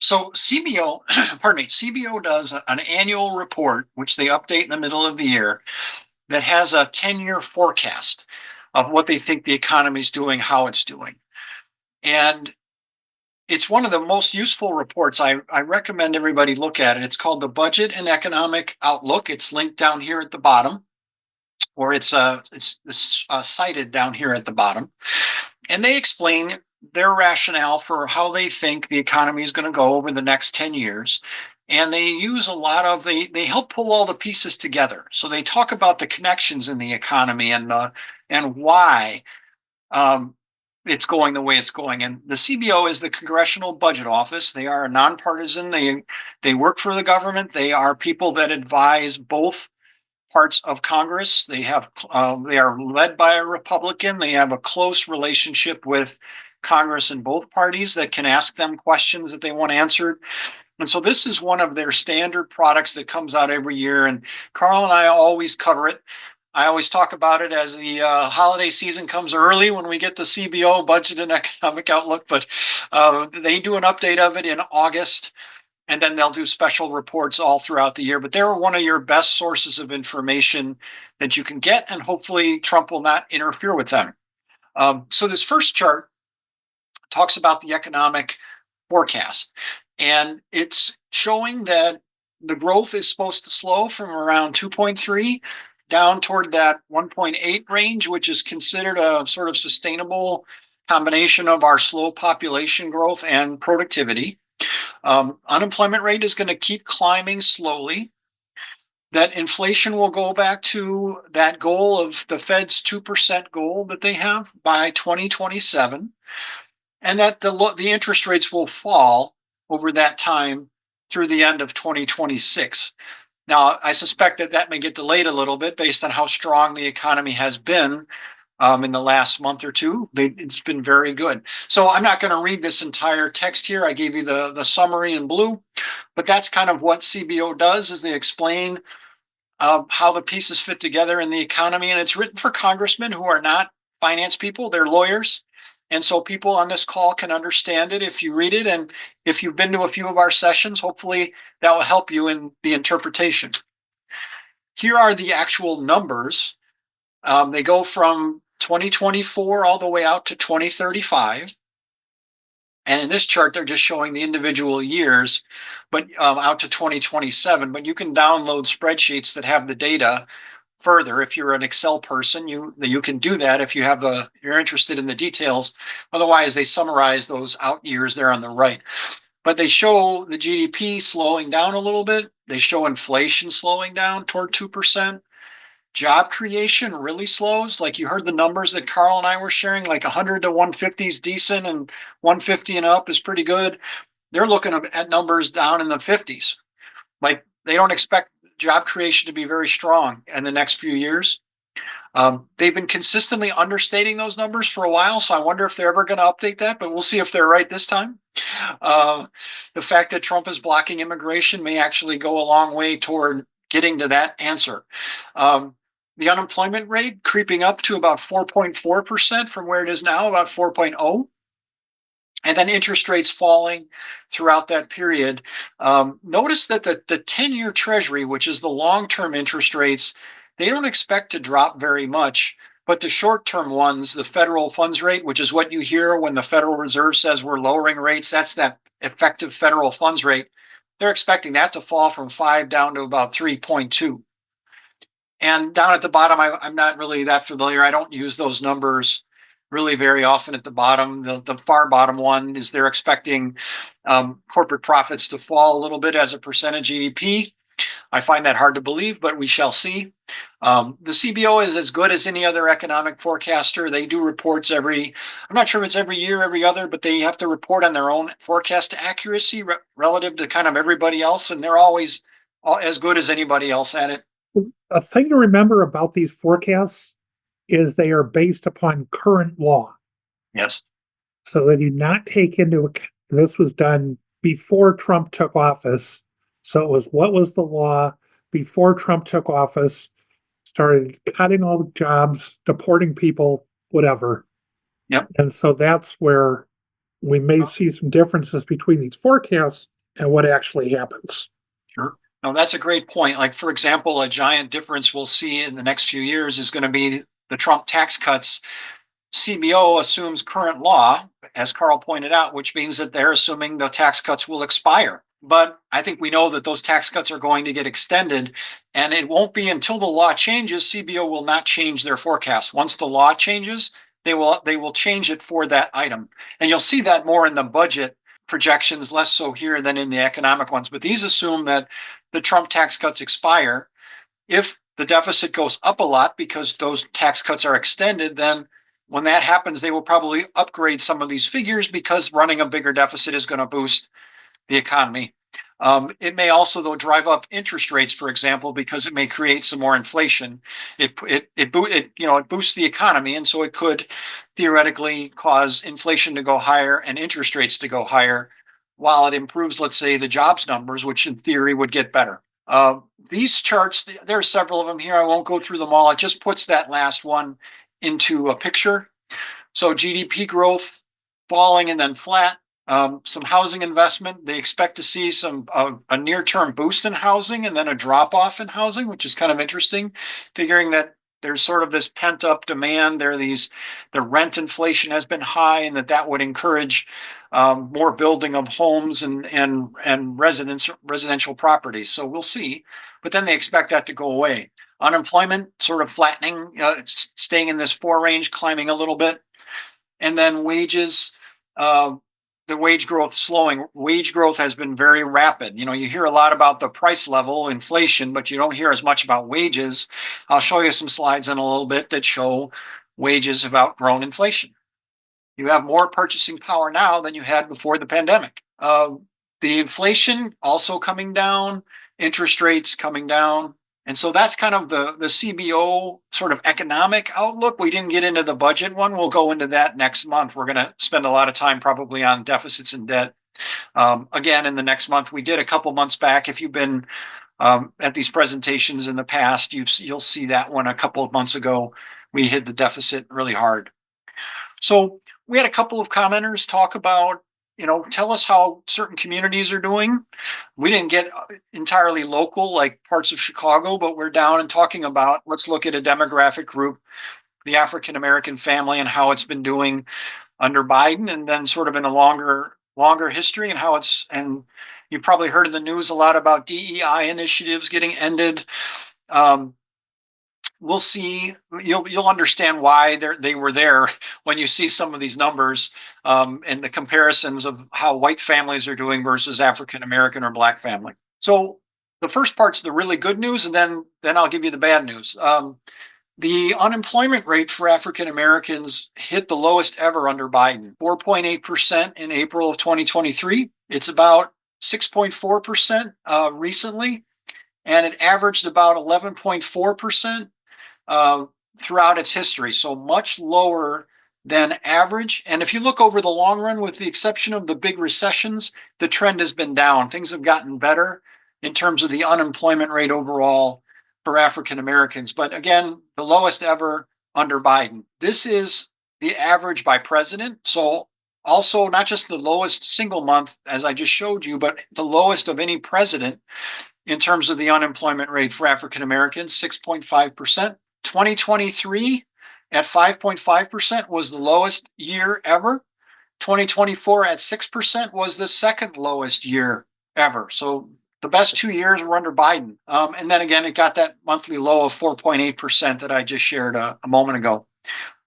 So CBO, pardon me, CBO does an annual report, which they update in the middle of the year, that has a 10-year forecast of what they think the economy is doing, how it's doing. And it's one of the most useful reports. I recommend everybody look at it. It's called the Budget and Economic Outlook. It's linked down here at the bottom, or it's cited down here at the bottom. And they explain their rationale for how they think the economy is going to go over the next 10 years. And they use a lot of they help pull all the pieces together. So they talk about the connections in the economy and why it's going the way it's going. And the CBO is the Congressional Budget Office. They are a nonpartisan. They work for the government. They are people that advise both parts of Congress. They are led by a Republican. They have a close relationship with Congress in both parties that can ask them questions that they want answered. And so this is one of their standard products that comes out every year. And Karl and I always cover it. I always talk about it as the holiday season comes early when we get the CBO Budget and Economic Outlook, but they do an update of it in August, and then they'll do special reports all throughout the year. But they're one of your best sources of information that you can get, and hopefully Trump will not interfere with them. So this first chart talks about the economic forecast, and it's showing that the growth is supposed to slow from around 2.3 down toward that 1.8 range, which is considered a sort of sustainable combination of our slow population growth and productivity. Unemployment rate is going to keep climbing slowly. That inflation will go back to that goal of the Fed's 2% goal that they have by 2027, and that the interest rates will fall over that time through the end of 2026. Now, I suspect that may get delayed a little bit based on how strong the economy has been in the last month or two. It's been very good. So I'm not going to read this entire text here. I gave you the summary in blue, but that's kind of what CBO does, is they explain how the pieces fit together in the economy. And it's written for congressmen who are not finance people, they're lawyers. And so people on this call can understand it if you read it. And if you've been to a few of our sessions, hopefully that will help you in the interpretation. Here are the actual numbers. They go from 2024 all the way out to 2035. And in this chart, they're just showing the individual years, but out to 2027. But you can download spreadsheets that have the data further. If you're an Excel person, you can do that if you're interested in the details. Otherwise, they summarize those out years there on the right. But they show the GDP slowing down a little bit. They show inflation slowing down toward 2%. Job creation really slows. Like you heard the numbers that Karl and I were sharing, like 100 to 150 is decent and 150 and up is pretty good. They're looking at numbers down in the 50s. Like they don't expect job creation to be very strong in the next few years. They've been consistently understating those numbers for a while, so I wonder if they're ever going to update that, but we'll see if they're right this time. The fact that Trump is blocking immigration may actually go a long way toward getting to that answer. The unemployment rate creeping up to about 4.4% from where it is now, about 4.0. And then interest rates falling throughout that period. Notice that the 10-year Treasury, which is the long-term interest rates, they don't expect to drop very much. But the short-term ones, the federal funds rate, which is what you hear when the Federal Reserve says we're lowering rates, that's that effective federal funds rate. They're expecting that to fall from 5 down to about 3.2. And down at the bottom, I'm not really that familiar. I don't use those numbers really very often at the bottom. The far bottom one is they're expecting corporate profits to fall a little bit as a percent of GDP. I find that hard to believe, but we shall see. The CBO is as good as any other economic forecaster. They do reports I'm not sure if it's every year, every other, but they have to report on their own forecast accuracy relative to kind of everybody else. And they're always as good as anybody else at it. A thing to remember about these forecasts is they are based upon current law. Yes. So they do not take into account, this was done before Trump took office. So it was what was the law before Trump took office, started cutting all the jobs, deporting people, whatever. Yep. And so that's where we may see some differences between these forecasts and what actually happens. Sure. No, that's a great point. Like, for example, a giant difference we'll see in the next few years is going to be the Trump tax cuts. CBO assumes current law, as Karl pointed out, which means that they're assuming the tax cuts will expire. But I think we know that those tax cuts are going to get extended, and it won't be until the law changes. CBO will not change their forecast. Once the law changes, they will change it for that item, and you'll see that more in the budget projections, less so here than in the economic ones. But these assume that the Trump tax cuts expire. If the deficit goes up a lot because those tax cuts are extended, then when that happens, they will probably upgrade some of these figures because running a bigger deficit is going to boost the economy. It may also, though, drive up interest rates, for example, because it may create some more inflation. It boosts the economy, and so it could theoretically cause inflation to go higher and interest rates to go higher, while it improves, let's say, the jobs numbers, which in theory would get better. These charts, there are several of them here. I won't go through them all. It just puts that last one into a picture. So GDP growth falling and then flat. Some housing investment. They expect to see a near-term boost in housing and then a drop-off in housing, which is kind of interesting, figuring that there's sort of this pent-up demand. The rent inflation has been high, and that would encourage more building of homes and residential properties. So we'll see. But then they expect that to go away. Unemployment sort of flattening, staying in this 4 range, climbing a little bit. And then wages, the wage growth slowing. Wage growth has been very rapid. You hear a lot about the price level, inflation, but you don't hear as much about wages. I'll show you some slides in a little bit that show wages have outgrown inflation. You have more purchasing power now than you had before the pandemic. The inflation also coming down, interest rates coming down. And so that's kind of the CBO sort of economic outlook. We didn't get into the budget one. We'll go into that next month. We're going to spend a lot of time probably on deficits and debt. Again, in the next month, we did a couple months back. If you've been at these presentations in the past, you'll see that one a couple of months ago. We hit the deficit really hard. So we had a couple of commenters talk about, tell us how certain communities are doing. We didn't get entirely local, like parts of Chicago, but we're down and talking about, let's look at a demographic group, the African American family, and how it's been doing under Biden, and then sort of in a longer history and and you've probably heard in the news a lot about DEI initiatives getting ended. We'll see. You'll understand why they were there when you see some of these numbers and the comparisons of how white families are doing versus African American or Black family. So the first part's the really good news, and then I'll give you the bad news. The unemployment rate for African Americans hit the lowest ever under Biden, 4.8% in April of 2023. It's about 6.4% recently, and it averaged about 11.4% throughout its history, so much lower than average. And if you look over the long run, with the exception of the big recessions, the trend has been down. Things have gotten better in terms of the unemployment rate overall for African Americans. But again, the lowest ever under Biden. This is the average by president. So also not just the lowest single month, as I just showed you, but the lowest of any president in terms of the unemployment rate for African Americans, 6.5%. 2023 at 5.5% was the lowest year ever. 2024 at 6% was the second lowest year ever. So the best 2 years were under Biden. And then again, it got that monthly low of 4.8% that I just shared a moment ago.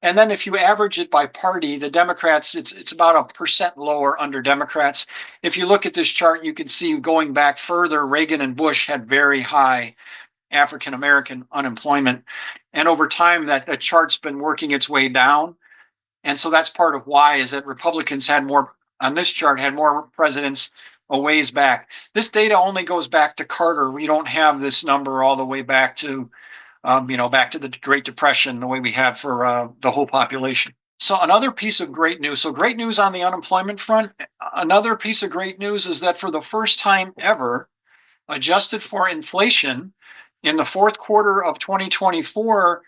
And then if you average it by party, the Democrats, it's about 1% lower under Democrats. If you look at this chart, you can see going back further, Reagan and Bush had very high African American unemployment. And over time, that chart's been working its way down. And so that's part of why is that Republicans had more, on this chart, had more presidents a ways back. This data only goes back to Carter. We don't have this number all the way back to, back to the Great Depression, the way we had for the whole population. So another piece of great news. So great news on the unemployment front. Another piece of great news is that for the first time ever, adjusted for inflation, in the fourth quarter of 2024,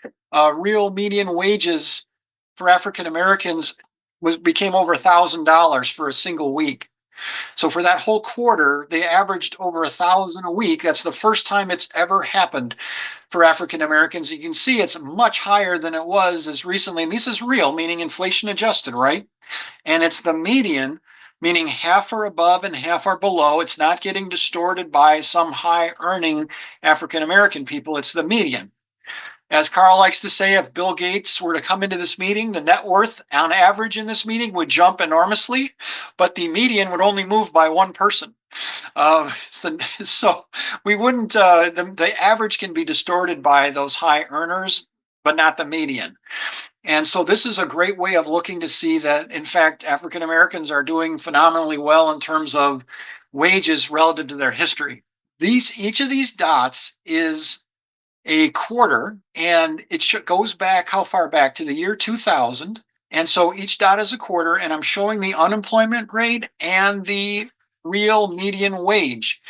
real median wages for African Americans became over $1,000 for a single week. So for that whole quarter, they averaged over 1,000 a week. That's the first time it's ever happened for African Americans. You can see it's much higher than it was as recently. And this is real, meaning inflation adjusted, right? And it's the median, meaning half are above and half are below. It's not getting distorted by some high earning African American people. It's the median. As Karl likes to say, if Bill Gates were to come into this meeting, the net worth on average in this meeting would jump enormously, but the median would only move by one person. So we wouldn't, the average can be distorted by those high earners, but not the median. And so this is a great way of looking to see that, in fact, African Americans are doing phenomenally well in terms of wages relative to their history. Each of these dots is a quarter, and it goes back how far back to the year 2000. And so each dot is a quarter, and I'm showing the unemployment rate and the real median wage.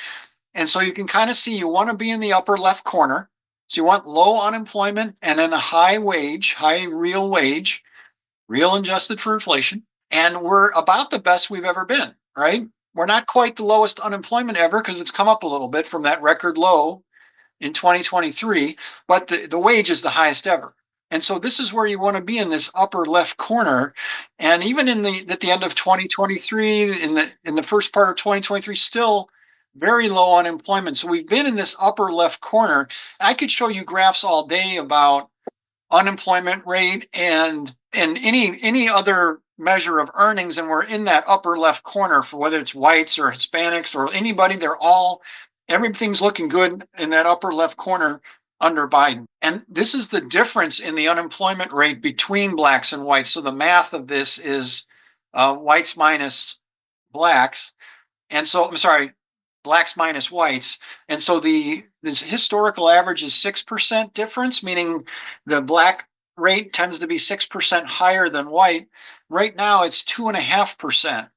And so you can kind of see you want to be in the upper left corner. So you want low unemployment and then a high wage, high real wage, real adjusted for inflation. And we're about the best we've ever been, right? We're not quite the lowest unemployment ever because it's come up a little bit from that record low in 2023, but the wage is the highest ever. And so this is where you want to be, in this upper left corner. And even at the end of 2023, in the first part of 2023, still very low unemployment. So we've been in this upper left corner. I could show you graphs all day about unemployment rate and any other measure of earnings, and we're in that upper left corner for whether it's whites or Hispanics or anybody. Everything's looking good in that upper left corner under Biden. And this is the difference in the unemployment rate between blacks and whites. So the math of this is whites minus blacks. And so, I'm sorry, blacks minus whites. And so this historical average is 6% difference, meaning the black rate tends to be 6% higher than white. Right now, it's 2.5%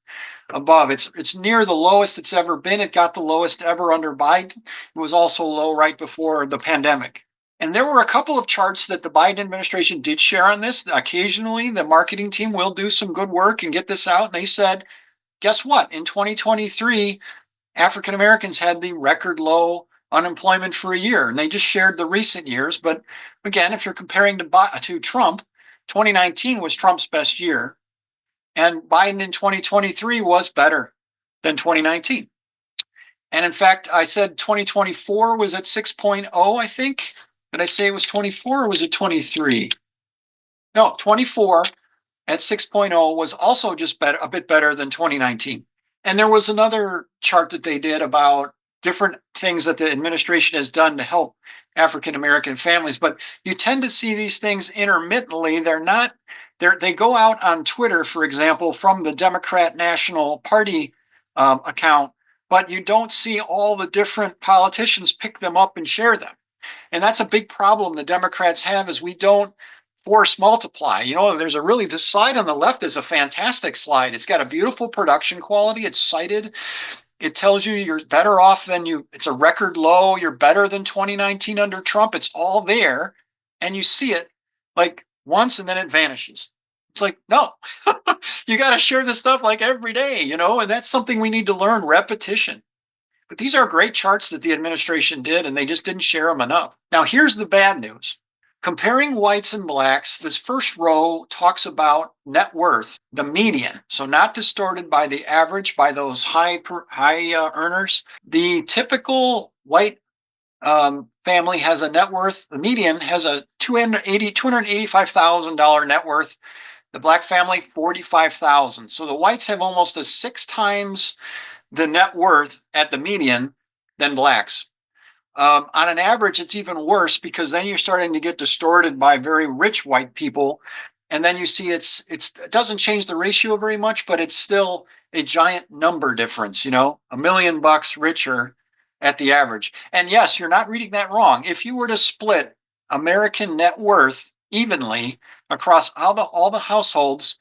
above. It's near the lowest it's ever been. It got the lowest ever under Biden. It was also low right before the pandemic. And there were a couple of charts that the Biden administration did share on this. Occasionally, the marketing team will do some good work and get this out. And they said, guess what? In 2023, African Americans had the record low unemployment for a year. And they just shared the recent years. But again, if you're comparing to Trump, 2019 was Trump's best year. And Biden in 2023 was better than 2019. And in fact, I said 2024 was at 6.0, I think. Did I say it was 24 or was it 23? No, 24 at 6.0 was also just a bit better than 2019. And there was another chart that they did about different things that the administration has done to help African American families. But you tend to see these things intermittently. They go out on Twitter, for example, from the Democrat National Party account, but you don't see all the different politicians pick them up and share them. And that's a big problem the Democrats have, is we don't force multiply. This slide on the left is a fantastic slide. It's got a beautiful production quality. It's cited. It tells you you're better off it's a record low. You're better than 2019 under Trump. It's all there. And you see it like once and then it vanishes. It's like, no, you got to share this stuff like every day, and that's something we need to learn, repetition. But these are great charts that the administration did, and they just didn't share them enough. Now, here's the bad news. Comparing whites and blacks, this first row talks about net worth, the median. So not distorted by the average, by those high earners. The typical white family has a net worth, the median has a $285,000 net worth. The black family, $45,000. So the whites have almost a 6 times the net worth at the median than blacks. On an average, it's even worse, because then you're starting to get distorted by very rich white people. And then you see it doesn't change the ratio very much, but it's still a giant number difference, $1 million richer at the average. And yes, you're not reading that wrong. If you were to split American net worth evenly across all the households,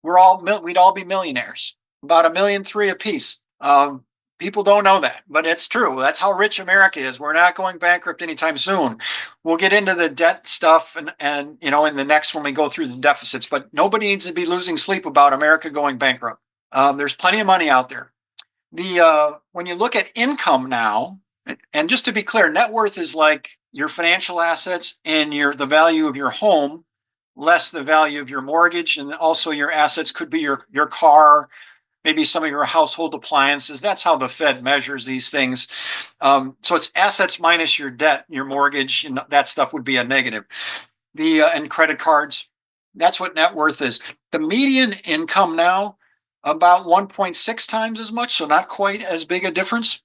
we'd all be millionaires, about $1.3 million apiece. People don't know that, but it's true. That's how rich America is. We're not going bankrupt anytime soon. We'll get into the debt stuff and in the next when we go through the deficits, but nobody needs to be losing sleep about America going bankrupt. There's plenty of money out there. When you look at income now, and just to be clear, net worth is like your financial assets and the value of your home less the value of your mortgage, and also your assets could be your car, maybe some of your household appliances. That's how the Fed measures these things. So it's assets minus your debt, your mortgage, and that stuff would be a negative. And credit cards. That's what net worth is. The median income now about 1.6 times as much, so not quite as big a difference.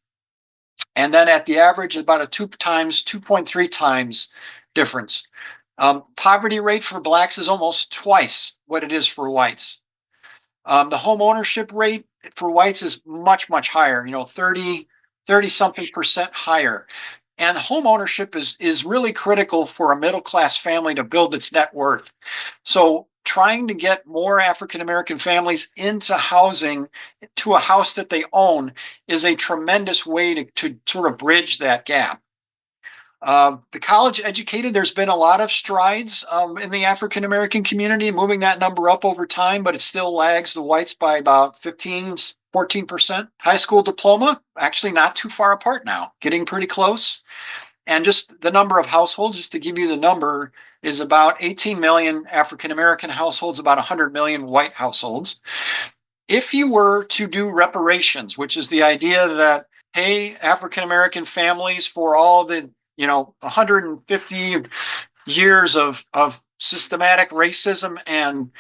And then at the average, about a 2.3 times difference. Poverty rate for blacks is almost twice what it is for whites. The home ownership rate for whites is much, much higher, 30 something percent higher. And home ownership is really critical for a middle-class family to build its net worth. So trying to get more African-American families into housing, to a house that they own, is a tremendous way to sort of bridge that gap. The college educated, there's been a lot of strides in the African American community, moving that number up over time, but it still lags the whites by about 14%. High school diploma, actually not too far apart now, getting pretty close. And just the number of households, just to give you the number, is about 18 million African American households, about 100 million white households. If you were to do reparations, which is the idea that pay African American families for all the 150 years of systematic racism and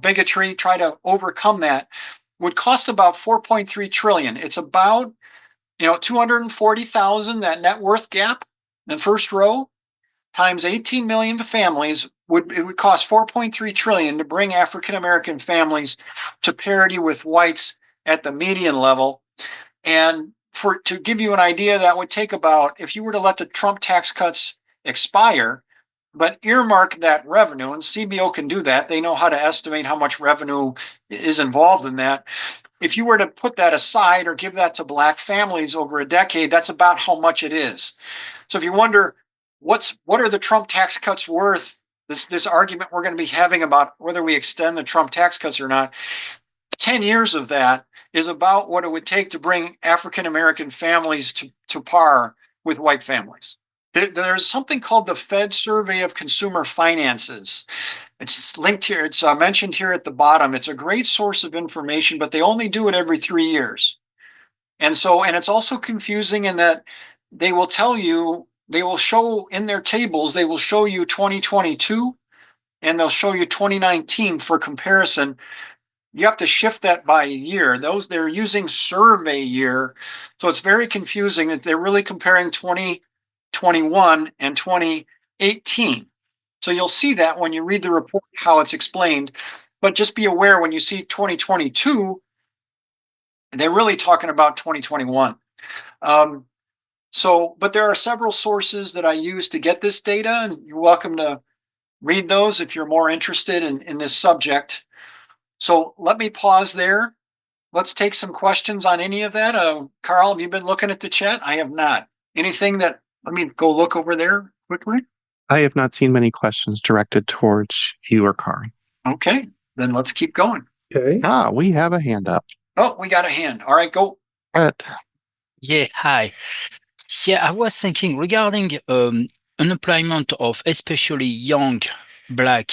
bigotry, try to overcome that, would cost about 4.3 trillion. It's about 240,000, that net worth gap in the first row, times 18 million families, it would cost 4.3 trillion to bring African American families to parity with whites at the median level. And to give you an idea, that would take about, if you were to let the Trump tax cuts expire, but earmark that revenue, and CBO can do that. They know how to estimate how much revenue is involved in that. If you were to put that aside or give that to black families over a decade, that's about how much it is. So if you wonder, what are the Trump tax cuts worth, this argument we're going to be having about whether we extend the Trump tax cuts or not, 10 years of that is about what it would take to bring African American families to par with white families. There's something called the Fed Survey of Consumer Finances. It's linked here. It's mentioned here at the bottom. It's a great source of information, but they only do it every 3 years. And it's also confusing in that they will show in their tables, they will show you 2022 and they'll show you 2019 for comparison. You have to shift that by a year. They're using survey year. So it's very confusing that they're really comparing 2021 and 2018. So you'll see that when you read the report, how it's explained. But just be aware, when you see 2022, they're really talking about 2021. But there are several sources that I use to get this data, and you're welcome to read those if you're more interested in this subject. So let me pause there. Let's take some questions on any of that. Karl, have you been looking at the chat? I have not. Let me go look over there quickly. I have not seen many questions directed towards you or Karl. Okay, then let's keep going. Okay. We have a hand up. Oh, we got a hand. All right, go. Brett. Yeah, hi. Yeah, I was thinking regarding unemployment of especially young black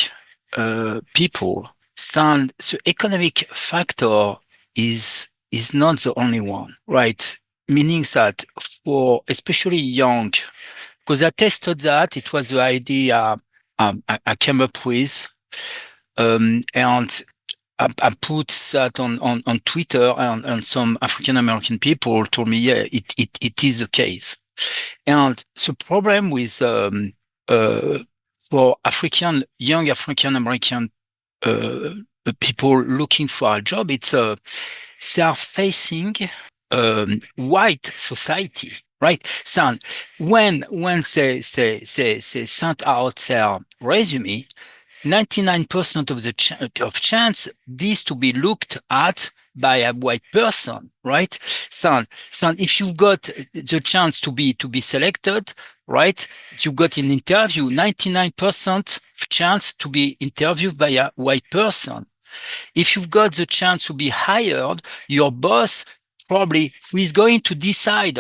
people. And the economic factor is not the only one, right? Meaning that for especially young, because I tested that, it was the idea I came up with, and I put that on Twitter, and some African American people told me, yeah, it is the case. And the problem with for young African American people looking for a job, it's they are facing white society, right? So when they sent out their resume, 99% of the of chance this to be looked at by a white person, right? So if you've got the chance to be selected, right? You got an interview, 99% chance to be interviewed by a white person. If you've got the chance to be hired, your boss probably is going to decide,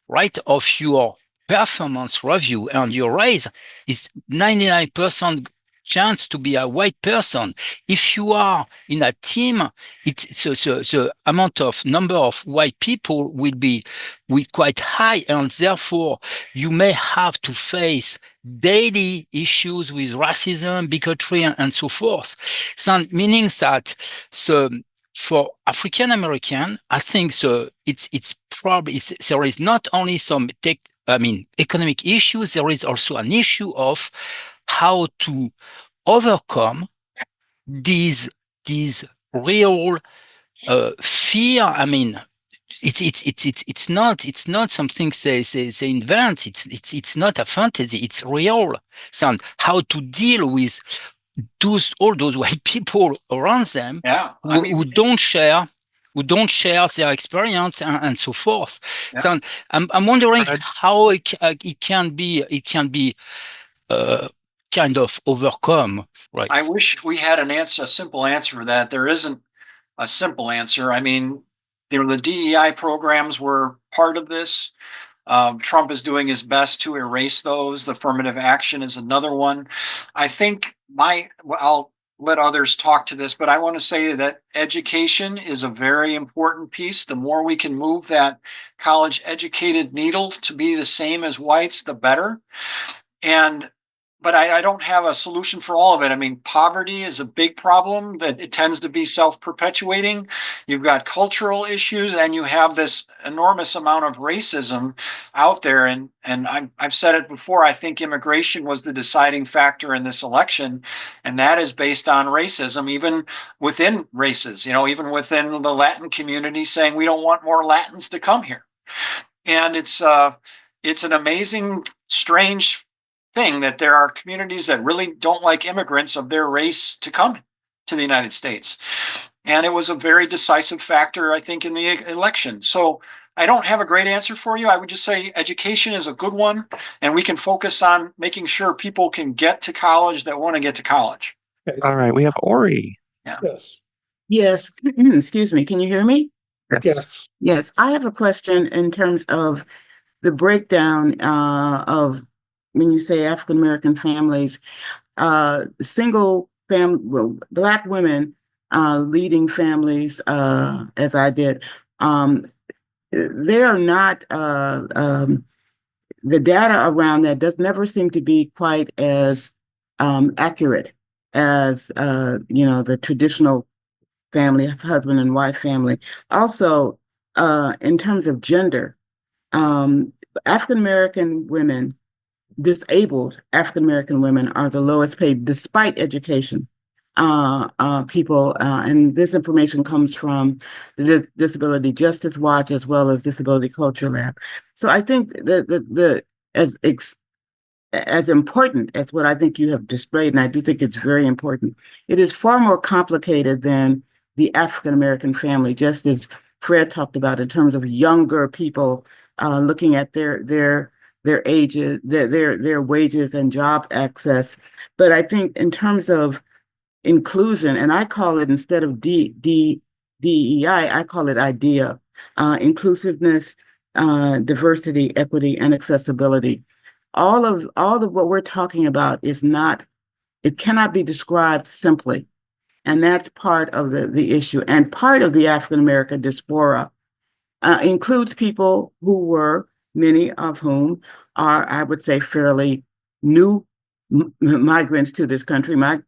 right, of your performance review, and your raise is 99% chance to be a white person. If you are in a team, the amount of number of white people will be quite high, and therefore you may have to face daily issues with racism, bigotry, and so forth. So meaning that for African American, I think it's probably there is not only some economic issues, there is also an issue of how to overcome these real fear. I mean, it's not something they invent. It's not a fantasy. It's real. So how to deal with all those white people around them, who don't share their experience, and so forth. Yeah. So I'm wondering how it can be kind of overcome. Right. I wish we had a simple answer for that. There isn't a simple answer. I mean, the DEI programs were part of this. Trump is doing his best to erase those. The affirmative action is another one. I think I'll let others talk to this, but I want to say that education is a very important piece. The more we can move that college educated needle to be the same as whites, the better. But I don't have a solution for all of it. I mean, poverty is a big problem that it tends to be self-perpetuating. You've got cultural issues, and you have this enormous amount of racism out there. And I've said it before, I think immigration was the deciding factor in this election. And that is based on racism, even within races, even within the Latin community, saying we don't want more Latins to come here. And it's an amazing, strange thing that there are communities that really don't like immigrants of their race to come to the United States. And it was a very decisive factor, I think, in the election. So I don't have a great answer for you. I would just say education is a good one, and we can focus on making sure people can get to college that want to get to college. All right, we have Ori. Yeah. Yes. Excuse me. Can you hear me? Yes. Yes. I have a question in terms of the breakdown of when you say African American families, single family, Black women leading families, as I did, they are not, the data around that does never seem to be quite as accurate as, the traditional family, husband and wife family. Also, in terms of gender, African American women, disabled African American women are the lowest paid despite education. People, and this information comes from the Disability Justice Watch as well as Disability Culture Lab. So I think that as important as what I think you have displayed, and I do think it's very important, it is far more complicated than the African American family, just as Fred talked about in terms of younger people looking at their ages, their wages and job access. But I think in terms of inclusion, and I call it, instead of DEI, I call it IDEA, inclusiveness, diversity, equity, and accessibility. All of what we're talking about it cannot be described simply. And that's part of the issue. And part of the African American diaspora includes people who were, many of whom are, I would say, fairly new migrants to this country. My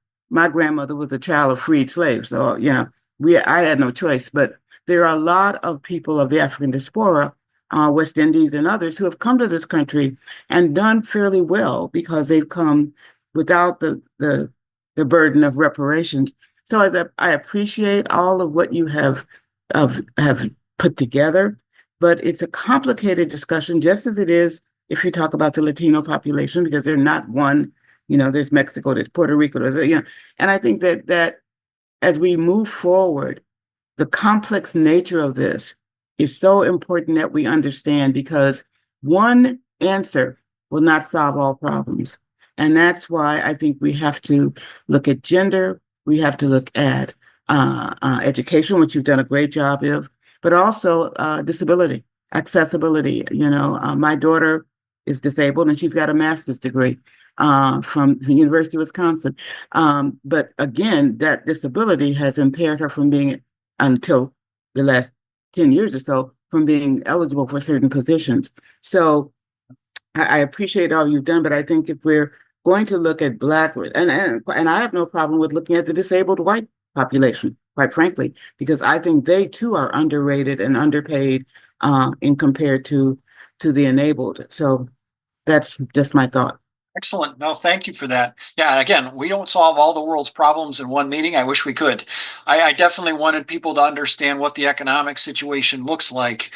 grandmother was a child of freed slaves, so I had no choice. But there are a lot of people of the African diaspora, West Indies and others, who have come to this country and done fairly well because they've come without the burden of reparations. So I appreciate all of what you have put together. But it's a complicated discussion, just as it is if you talk about the Latino population, because they're not one, there's Mexico, there's Puerto Rico, and I think that as we move forward, the complex nature of this is so important that we understand, because one answer will not solve all problems. And that's why I think we have to look at gender, we have to look at education, which you've done a great job of, but also disability, accessibility. My daughter is disabled and she's got a master's degree from the University of Wisconsin. But again, that disability has impaired her from being, until the last 10 years or so, from being eligible for certain positions. So I appreciate all you've done, but I think if we're going to look at Black, and I have no problem with looking at the disabled white population, quite frankly, because I think they too are underrated and underpaid in compared to the enabled. So that's just my thought. Excellent. No, thank you for that. Yeah, again, we don't solve all the world's problems in one meeting. I wish we could. I definitely wanted people to understand what the economic situation looks like.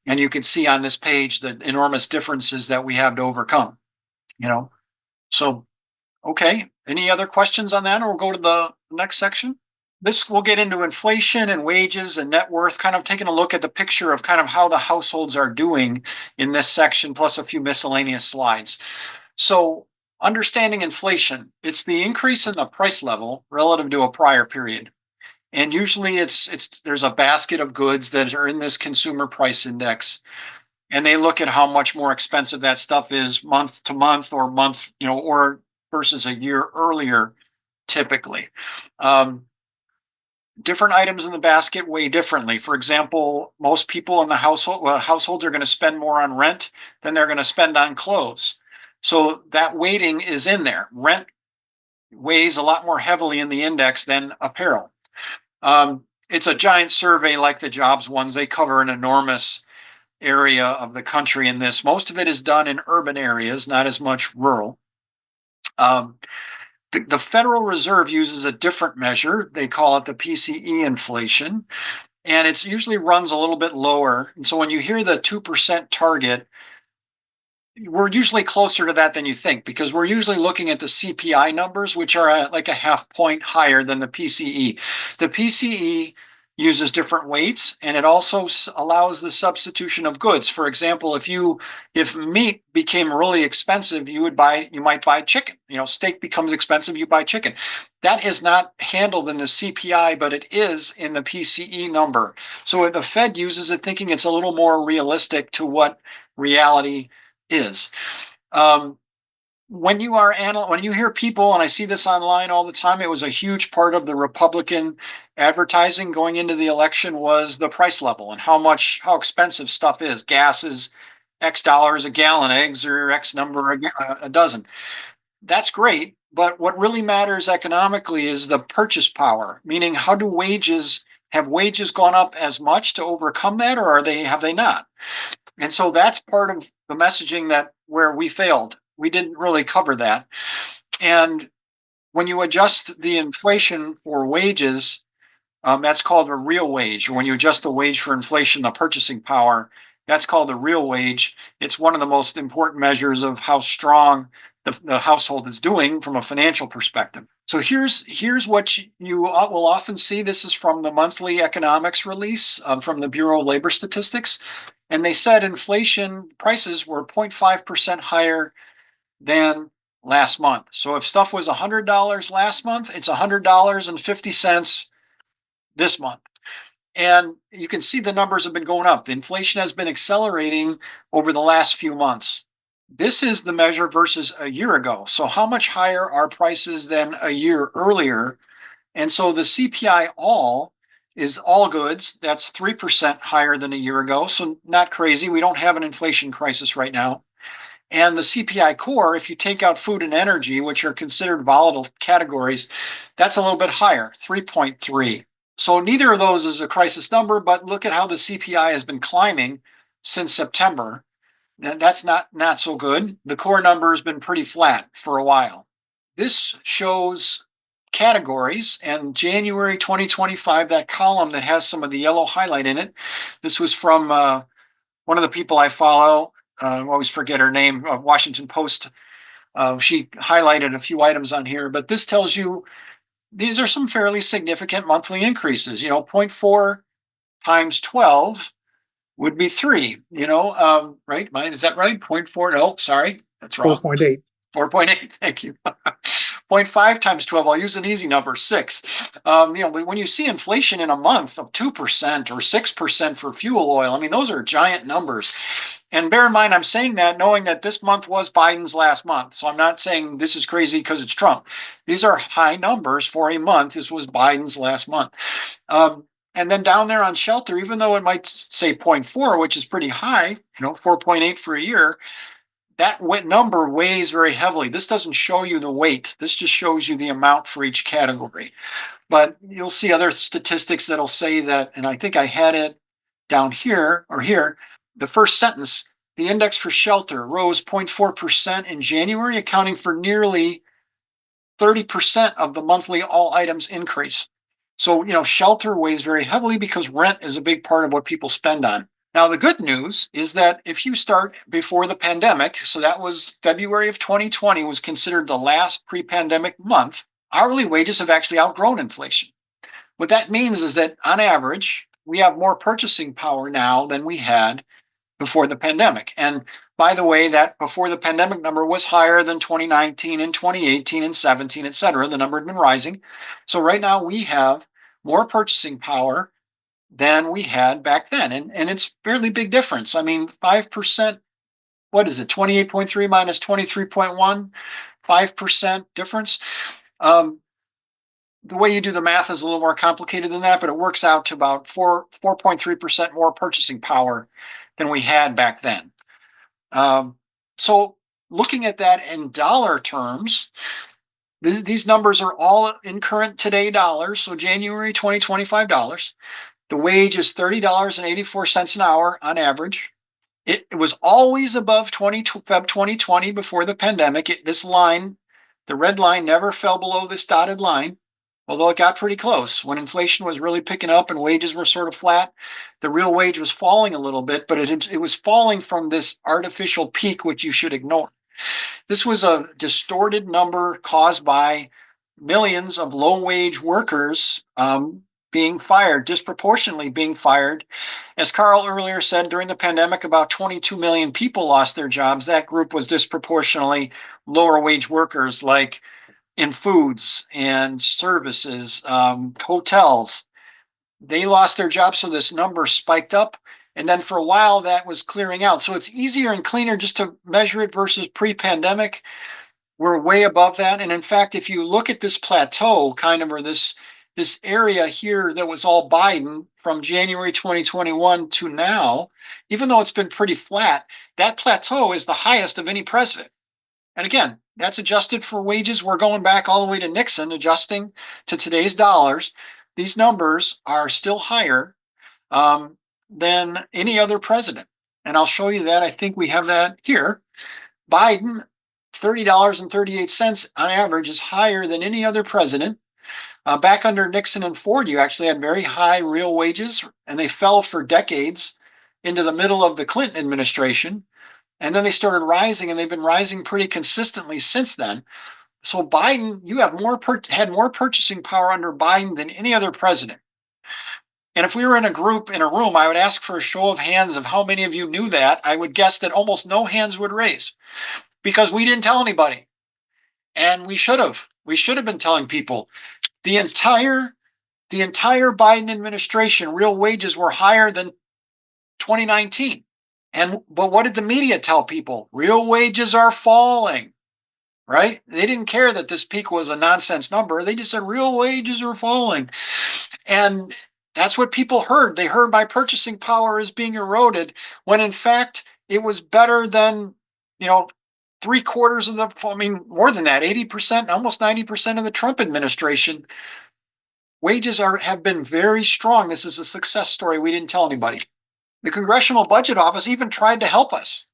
And you can see on this page the enormous differences that we have to overcome. So, okay. Any other questions on that, or we'll go to the next section? This will get into inflation and wages and net worth, kind of taking a look at the picture of kind of how the households are doing in this section, plus a few miscellaneous slides. So understanding inflation, it's the increase in the price level relative to a prior period. And usually there's a basket of goods that are in this consumer price index. And they look at how much more expensive that stuff is month to month or or versus a year earlier, typically. Different items in the basket weigh differently. For example, most people in the households are going to spend more on rent than they're going to spend on clothes. So that weighting is in there. Rent weighs a lot more heavily in the index than apparel. It's a giant survey like the jobs ones. They cover an enormous area of the country in this. Most of it is done in urban areas, not as much rural. The Federal Reserve uses a different measure. They call it the PCE inflation, and it usually runs a little bit lower. And so when you hear the 2% target, we're usually closer to that than you think, because we're usually looking at the CPI numbers, which are like a half point higher than the PCE. The PCE uses different weights, and it also allows the substitution of goods. For example, if meat became really expensive, you might buy chicken. Steak becomes expensive, you buy chicken. That is not handled in the CPI, but it is in the PCE number. So the Fed uses it thinking it's a little more realistic to what reality is. When you hear people, and I see this online all the time, it was a huge part of the Republican advertising going into the election was the price level and how expensive stuff is. Gas is X dollars a gallon, eggs are X number a dozen. That's great, but what really matters economically is the purchase power, meaning have wages gone up as much to overcome that, or have they not? And so that's part of the messaging where we failed. We didn't really cover that. And when you adjust the inflation for wages, that's called a real wage. Or when you adjust the wage for inflation, the purchasing power, that's called a real wage. It's one of the most important measures of how strong the household is doing from a financial perspective. So here's what you will often see. This is from the monthly economics release from the Bureau of Labor Statistics. And they said inflation prices were 0.5% higher than last month. So if stuff was $100 last month, it's $100.50 this month. And you can see the numbers have been going up. The inflation has been accelerating over the last few months. This is the measure versus a year ago. So how much higher are prices than a year earlier? And so the CPI all is all goods. That's 3% higher than a year ago. So not crazy. We don't have an inflation crisis right now. And the CPI core, if you take out food and energy, which are considered volatile categories, that's a little bit higher, 3.3. So neither of those is a crisis number, but look at how the CPI has been climbing since September. That's not so good. The core number has been pretty flat for a while. This shows categories, and January 2025, that column that has some of the yellow highlight in it. This was from one of the people I follow. I always forget her name, Washington Post. She highlighted a few items on here, but this tells you these are some fairly significant monthly increases. 0.4 times 12 would be 3, right? Is that right? 0.4? No, sorry, that's wrong. 4.8. 4.8, thank you. 0.5 times 12, I'll use an easy number, 6. When you see inflation in a month of 2% or 6% for fuel oil, I mean, those are giant numbers. And bear in mind, I'm saying that knowing that this month was Biden's last month. So I'm not saying this is crazy because it's Trump. These are high numbers for a month. This was Biden's last month. And then down there on shelter, even though it might say 0.4, which is pretty high, 4.8 for a year, that number weighs very heavily. This doesn't show you the weight. This just shows you the amount for each category. But you'll see other statistics that'll say that, and I think I had it down here or here, the first sentence, the index for shelter rose 0.4% in January, accounting for nearly 30% of the monthly all items increase. So, shelter weighs very heavily because rent is a big part of what people spend on. Now, the good news is that if you start before the pandemic, so that was February of 2020 was considered the last pre-pandemic month, hourly wages have actually outgrown inflation. What that means is that on average, we have more purchasing power now than we had before the pandemic. And by the way, that before the pandemic number was higher than 2019 and 2018 and 17, et cetera. The number had been rising. So right now we have more purchasing power than we had back then. And it's a fairly big difference. I mean, 5%, what is it? 28.3 minus 23.1, 5% difference. The way you do the math is a little more complicated than that, but it works out to about 4.3% more purchasing power than we had back then. So looking at that in dollar terms, these numbers are all in current today dollars. So January 2025 dollars. The wage is $30.84 an hour on average. It was always above Feb 2020 before the pandemic. This line, the red line, never fell below this dotted line, although it got pretty close. When inflation was really picking up and wages were sort of flat, the real wage was falling a little bit, but it was falling from this artificial peak, which you should ignore. This was a distorted number caused by millions of low-wage workers being fired, disproportionately being fired. As Karl earlier said, during the pandemic, about 22 million people lost their jobs. That group was disproportionately lower-wage workers, like in foods and services, hotels. They lost their jobs, so this number spiked up. And then for a while, that was clearing out. So it's easier and cleaner just to measure it versus pre-pandemic. We're way above that. And in fact, if you look at this plateau, or this area here that was all Biden from January 2021 to now, even though it's been pretty flat, that plateau is the highest of any president. And again, that's adjusted for wages. We're going back all the way to Nixon, adjusting to today's dollars. These numbers are still higher than any other president. And I'll show you that. I think we have that here. Biden, $30.38 on average is higher than any other president. Back under Nixon and Ford, you actually had very high real wages, and they fell for decades into the middle of the Clinton administration. And then they started rising, and they've been rising pretty consistently since then. So Biden, you have had more purchasing power under Biden than any other president. And if we were in a room, I would ask for a show of hands of how many of you knew that. I would guess that almost no hands would raise because we didn't tell anybody. And we should have. We should have been telling people. The entire Biden administration, real wages were higher than 2019. But what did the media tell people? Real wages are falling, right? They didn't care that this peak was a nonsense number. They just said real wages are falling. And that's what people heard. They heard my purchasing power is being eroded, when in fact it was better than, 3/4 of more than that, 80%, almost 90% of the Trump administration. Wages have been very strong. This is a success story. We didn't tell anybody. The Congressional Budget Office even tried to help us.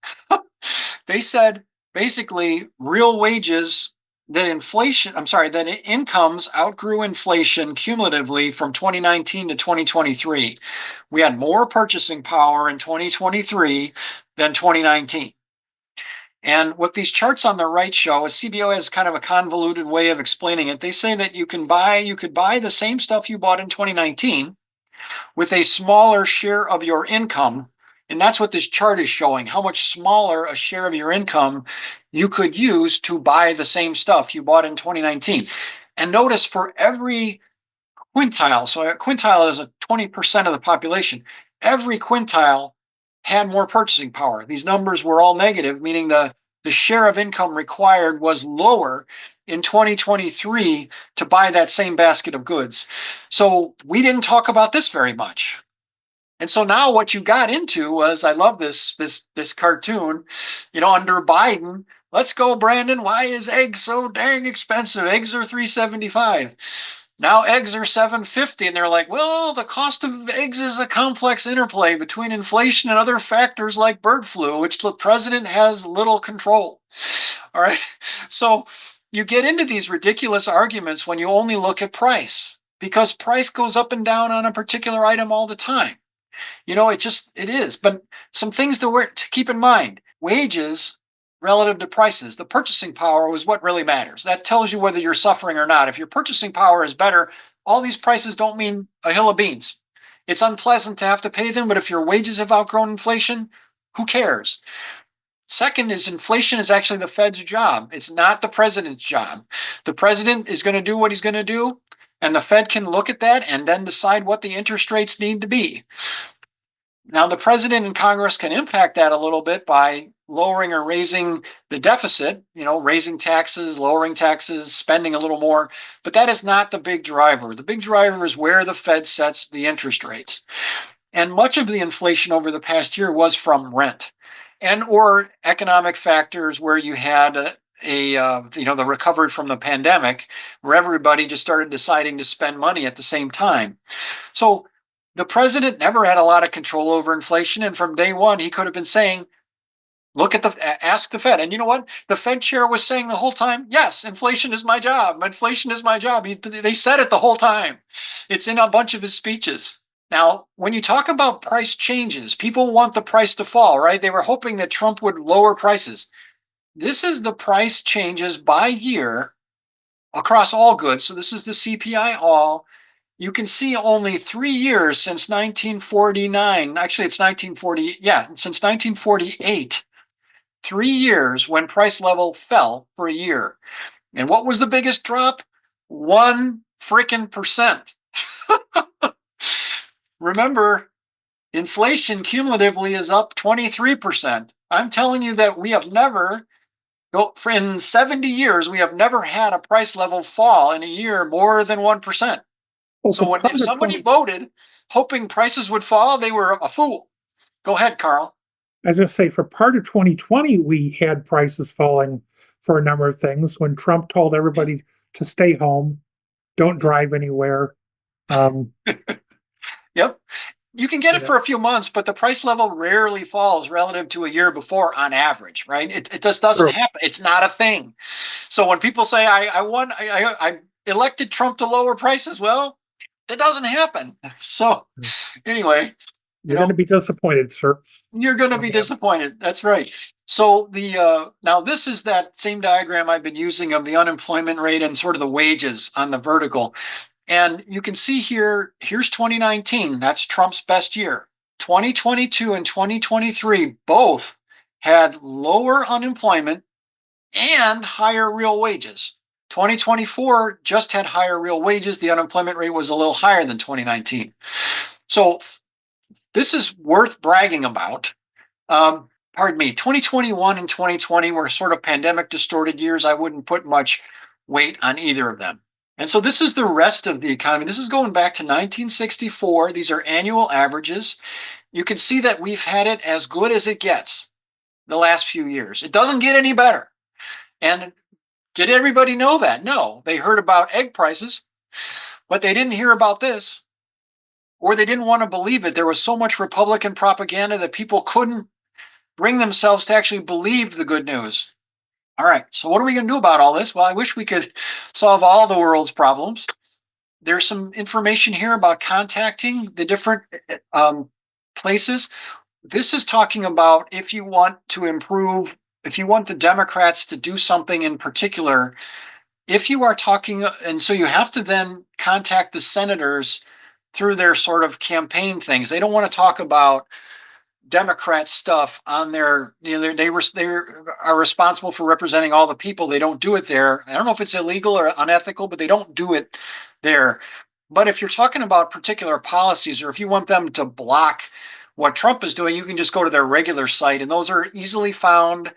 They said basically real wages, that incomes outgrew inflation cumulatively from 2019 to 2023. We had more purchasing power in 2023 than 2019. And what these charts on the right show is CBO has kind of a convoluted way of explaining it. They say that you could buy the same stuff you bought in 2019 with a smaller share of your income And that's what this chart is showing, how much smaller a share of your income you could use to buy the same stuff you bought in 2019. And notice for every quintile, so a quintile is a 20% of the population, every quintile had more purchasing power. These numbers were all negative, meaning the share of income required was lower in 2023 to buy that same basket of goods. So we didn't talk about this very much. And so now what you got into was, I love this cartoon, under Biden. Let's go, Brandon. Why is eggs so dang expensive? Eggs are $3.75. Now eggs are $7.50, and they're like, well, the cost of eggs is a complex interplay between inflation and other factors like bird flu, which the president has little control. All right. So you get into these ridiculous arguments when you only look at price, because price goes up and down on a particular item all the time. It is. But some things to keep in mind: wages relative to prices. The purchasing power is what really matters. That tells you whether you're suffering or not. If your purchasing power is better, all these prices don't mean a hill of beans. It's unpleasant to have to pay them, but if your wages have outgrown inflation, who cares? Second is, inflation is actually the Fed's job. It's not the president's job. The president is going to do what he's going to do, and the Fed can look at that and then decide what the interest rates need to be. Now, the president and Congress can impact that a little bit by lowering or raising the deficit, raising taxes, lowering taxes, spending a little more. But that is not the big driver. The big driver is where the Fed sets the interest rates. And much of the inflation over the past year was from rent and or economic factors where you had the recovery from the pandemic, where everybody just started deciding to spend money at the same time. So the president never had a lot of control over inflation. And from day one, he could have been saying, ask the Fed. And you know what? The Fed chair was saying the whole time, yes, inflation is my job. Inflation is my job. They said it the whole time. It's in a bunch of his speeches. Now, when you talk about price changes, people want the price to fall, right? They were hoping that Trump would lower prices. This is the price changes by year across all goods. So this is the CPI all. You can see only 3 years since 1949. Actually, it's 1940. Yeah, since 1948. 3 years when price level fell for a year. And what was the biggest drop? 1 freaking percent. Remember, inflation cumulatively is up 23%. I'm telling you that we have never, in 70 years, we have never had a price level fall in a year more than 1%. So if somebody voted hoping prices would fall, they were a fool. Go ahead, Karl. I was going to say, for part of 2020, we had prices falling for a number of things when Trump told everybody to stay home, don't drive anywhere. Yep. You can get it for a few months, but the price level rarely falls relative to a year before on average, right? It just doesn't happen. It's not a thing. So when people say, I elected Trump to lower prices, well, it doesn't happen. So anyway. You're going to be disappointed, sir. You're going to be disappointed. That's right. So now this is that same diagram I've been using of the unemployment rate and sort of the wages on the vertical. And you can see here's 2019. That's Trump's best year. 2022 and 2023 both had lower unemployment and higher real wages. 2024 just had higher real wages. The unemployment rate was a little higher than 2019. So this is worth bragging about. 2021 and 2020 were sort of pandemic distorted years. I wouldn't put much weight on either of them. And so this is the rest of the economy. This is going back to 1964. These are annual averages. You can see that we've had it as good as it gets the last few years. It doesn't get any better. And did everybody know that? No. They heard about egg prices, but they didn't hear about this. Or they didn't want to believe it. There was so much Republican propaganda that people couldn't bring themselves to actually believe the good news. All right, so what are we going to do about all this? Well, I wish we could solve all the world's problems. There's some information here about contacting the different places. This is talking about if you want to improve, if you want the Democrats to do something in particular, if you are talking, and so you have to then contact the senators through their sort of campaign things. They don't want to talk about Democrat stuff on their, they are responsible for representing all the people. They don't do it there. I don't know if it's illegal or unethical, but they don't do it there. But if you're talking about particular policies, or if you want them to block what Trump is doing, you can just go to their regular site, and those are easily found.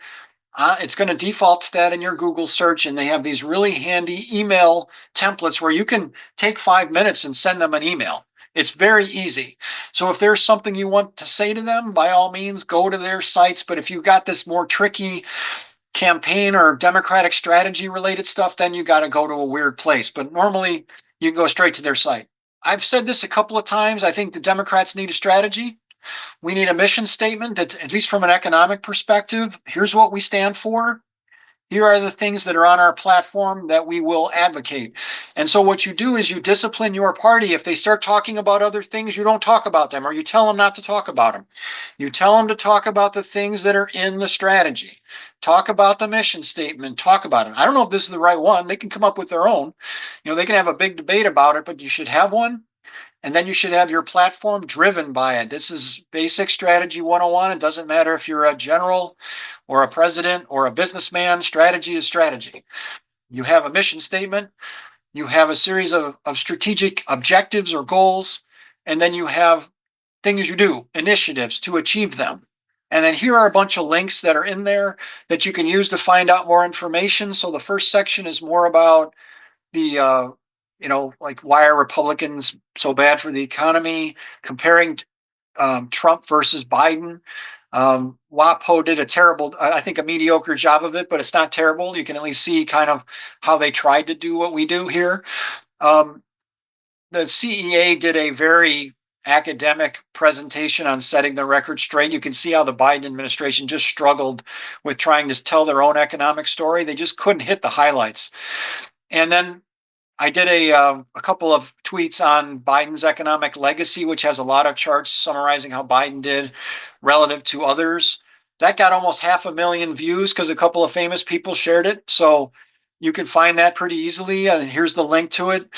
It's going to default to that in your Google search, and they have these really handy email templates where you can take 5 minutes and send them an email. It's very easy. So if there's something you want to say to them, by all means, go to their sites. But if you've got this more tricky campaign or Democratic strategy related stuff, then you got to go to a weird place. But normally you can go straight to their site. I've said this a couple of times. I think the Democrats need a strategy. We need a mission statement that, at least from an economic perspective, here's what we stand for. Here are the things that are on our platform that we will advocate. And so what you do is you discipline your party. If they start talking about other things, you don't talk about them, or you tell them not to talk about them. You tell them to talk about the things that are in the strategy. Talk about the mission statement. Talk about it. I don't know if this is the right one. They can come up with their own. They can have a big debate about it, but you should have one. And then you should have your platform driven by it. This is basic strategy 101. It doesn't matter if you're a general or a president or a businessman. Strategy is strategy. You have a mission statement. You have a series of strategic objectives or goals. And then you have things you do, initiatives to achieve them. And then here are a bunch of links that are in there that you can use to find out more information. So the first section is more about the like, why are Republicans so bad for the economy? Comparing Trump versus Biden. WAPO did I think a mediocre job of it, but it's not terrible. You can at least see kind of how they tried to do what we do here. The CEA did a very academic presentation on setting the record straight. You can see how the Biden administration just struggled with trying to tell their own economic story. They just couldn't hit the highlights. And then I did a couple of tweets on Biden's economic legacy, which has a lot of charts summarizing how Biden did relative to others. That got almost 500,000 views because a couple of famous people shared it. So you can find that pretty easily. And here's the link to it.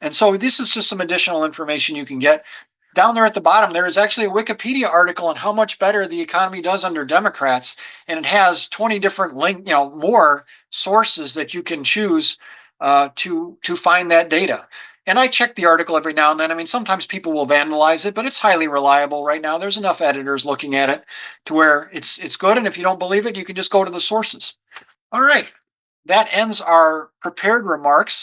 And so this is just some additional information you can get. Down there at the bottom, there is actually a Wikipedia article on how much better the economy does under Democrats. And it has 20 different more sources that you can choose to find that data. And I check the article every now and then. I mean, sometimes people will vandalize it, but it's highly reliable right now. There's enough editors looking at it to where it's good. And if you don't believe it, you can just go to the sources. All right. That ends our prepared remarks.